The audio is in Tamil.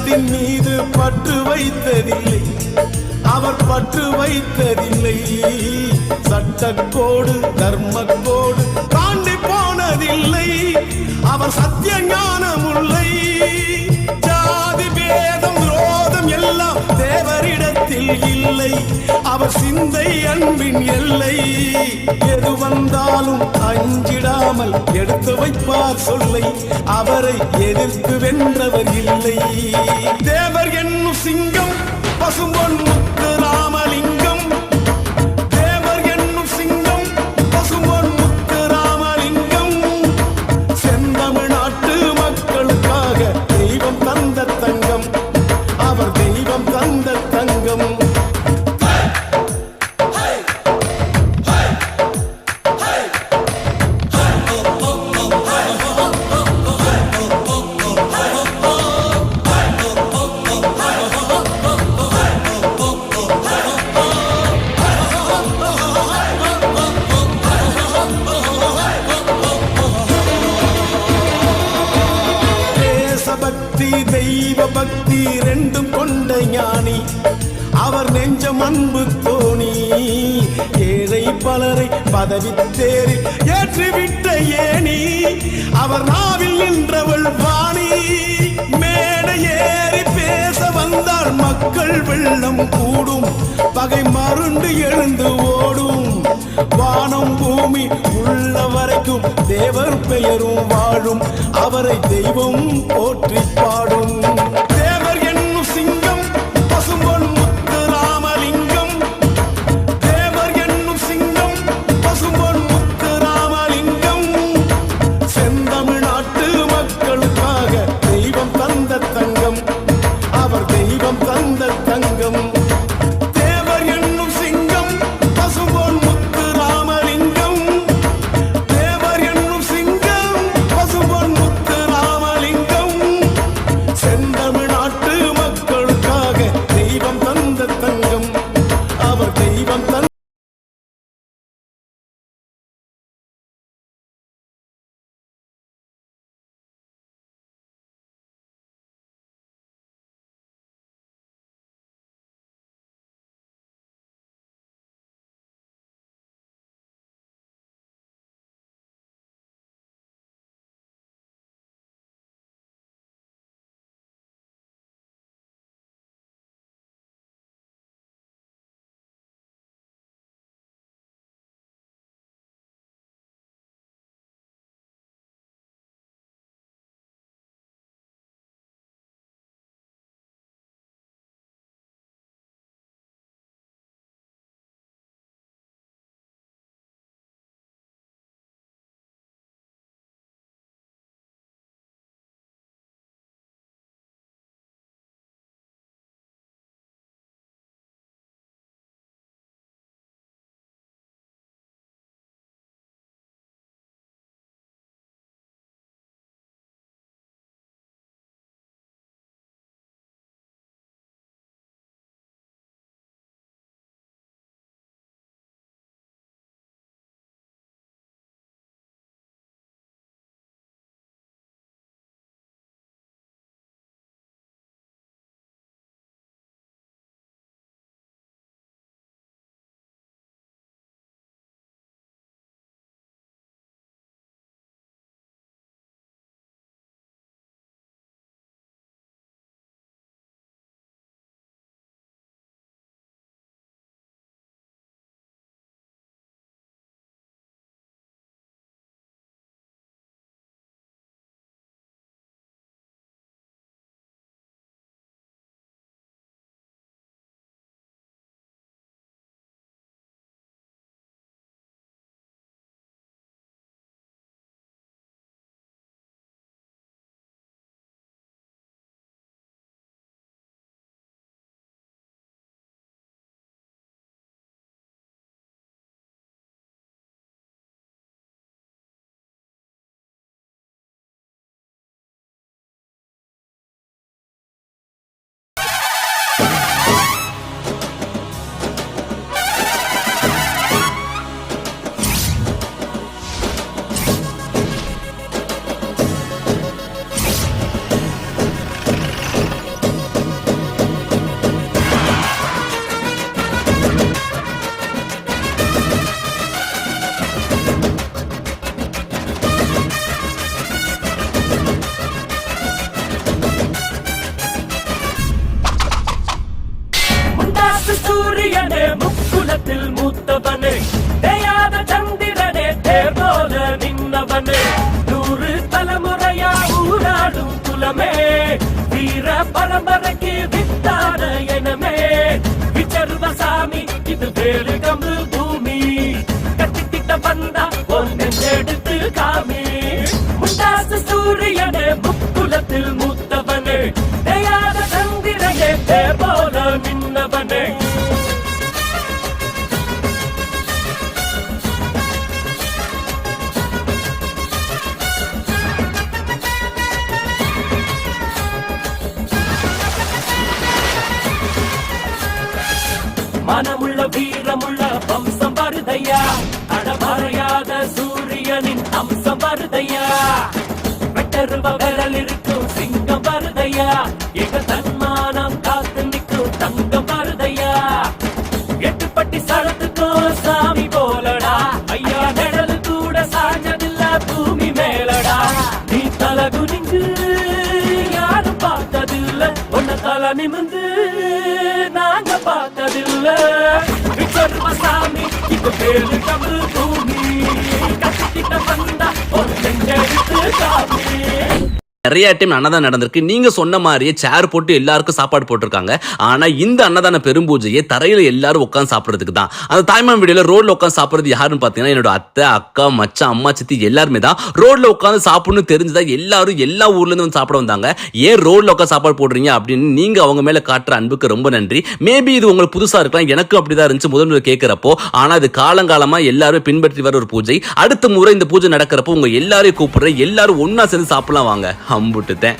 சட்டத்தின் மீது பற்று வைத்ததில்லை, அவர் பற்று வைத்ததில்லை. சட்டக்கோடு தர்மக்கோடு தாண்டி போனதில்லை, அவர் சத்திய ஞானமுல்லை. ஜாதி பேதம் விரோதம் எல்லாம் தேவரிடத்தில் இல்லை, அவர் சிந்தை அன்பின் எல்லை. எது வந்தாலும் அஞ்சிடாமல் எடுத்து வைப்பார் சொல்லை, அவரை எதிர்த்து வென்றவர் இல்லை. தேவர் என்னும் சிங்கம் பசும்பொன் முத்து ராமலிங்கம், தேவர் என்னும் சிங்கம் பசும்பொன் முத்து ராமலிங்கம். செந்தமிழ்நாட்டு மக்களுக்காக தெய்வம் தந்த தங்கம், அவர் தெய்வம் தந்த தங்கம். பக்தி தெய்வ பக்தி ரெண்டும் கொண்ட ஞானி, அவர் நெஞ்சம் அன்பு தோணி. ஏழை பலரை பதவி தேரில் ஏற்றிவிட்ட ஏனி, அவர் நாவில் நின்றவள் வாணி. மேடை ஏறி பேச வந்தால் மக்கள் வெள்ளம் கூடும், பகை மருண்டு எழுந்து ஓடும். வானம் பூமி உள்ள வரைக்கும் தேவர் பெயரும் வாழும், அவரை தெய்வம் போற்றி பாடும். தேவர் என்னும் சிங்கம் பசும்பொன் முத்து ராமலிங்கம், தேவர் என்னும் சிங்கம் பசும்பொன் முத்து ராமலிங்கம். செந்தமிழ்நாட்டு மக்களுக்காக தெய்வம் தந்த தங்கம், அவர் தெய்வம் தந்த தங்கம். தேவர் என்னும் சிங்கம் பசும்பொன் முத்து ராமலிங்கம், தேவர் என்னும் சிங்கம் பசும்பொன் முத்து ராமலிங்கம். குலத்தில் மூத்தவனே தேயாத சந்திரனே தேர் போல நின்னவனே 100 தலைமுறையா ஊராடும் குலமே வீர பரம்பரைக்கு வித்தான எனமே விச்சர்வசாமி இது வேலு கம்பு பூமி கத்திக்கிட்ட வந்தா ஒன்னு எடுத்து காமி முண்டாசு சூரியனே முக்குலத்தில் மூத்தவனே தேயாத சந்திரனே தேர் போல நின்னவனே மனமுள்ள வீரமுள்ள வம்சம் வருதையா அடமறையாத சூரியனின் அம்சம் வருதையா வெட்டருவ விரல் இருக்கும் சிங்கம் வருதையா எங்க தன்மானம் காத்து நிற்கும் தங்கம் வருதையா எட்டுப்பட்டி சளத்துக்கும் சாமி போலடா ஐயா நிழல் கூட சாஞ்சதில்ல பூமி மேலடா நீ தலை குனிஞ்சு யாரும் பார்த்ததில்ல உன்ன தலை நிமிந்து நாங்க பார்த்ததில்ல விச்சர்வசாமி இது வேலு கம்பு பூமி கத்திக்கிட்ட வந்தா ஒரு செஞ்செடுத்து காமி நிறைய டைம் அன்னதானம் நடந்திருக்கு. நீங்க சொன்ன மாதிரியே சேர் போட்டு எல்லாருக்கும் சாப்பாடு போட்டிருக்காங்க. ஆனா இந்த அன்னதான பெரும்பூஜையை தரையில எல்லாரும் உட்காந்து சாப்பிடுறதுக்கு தான். அந்த தாய்மாமன் வீடியோல ரோட்ல உட்காந்து சாப்பிடுறது யாருன்னு பாத்தீங்கன்னா என்னோட அத்தை, அக்கா, மச்சான், அம்மா, சித்தி எல்லாருமே தான். ரோட்ல உட்காந்து சாப்பிடணும்னு தெரிஞ்சுதா எல்லாரும் எல்லா ஊர்ல இருந்து வந்து சாப்பிட வந்தாங்க. ஏன் ரோட்ல உட்காந்து சாப்பாடு போடுறீங்க அப்படின்னு நீங்க அவங்க மேல காட்டுற அன்புக்கு ரொம்ப நன்றி. மேபி இது உங்களுக்கு புதுசா இருக்கலாம், எனக்கு அப்படிதான் இருந்துச்சு முதல்ல கேட்கிறப்போ. ஆனா இது காலங்காலமா எல்லாரும் பின்பற்றி வர ஒரு பூஜை. அடுத்த முறை இந்த பூஜை நடக்கிறப்போ உங்க எல்லாரையும் கூப்பிடுறேன், எல்லாரும் ஒன்னா சேர்ந்து சாப்பிடலாம் வாங்க. அம்புட்டுத்தேன்.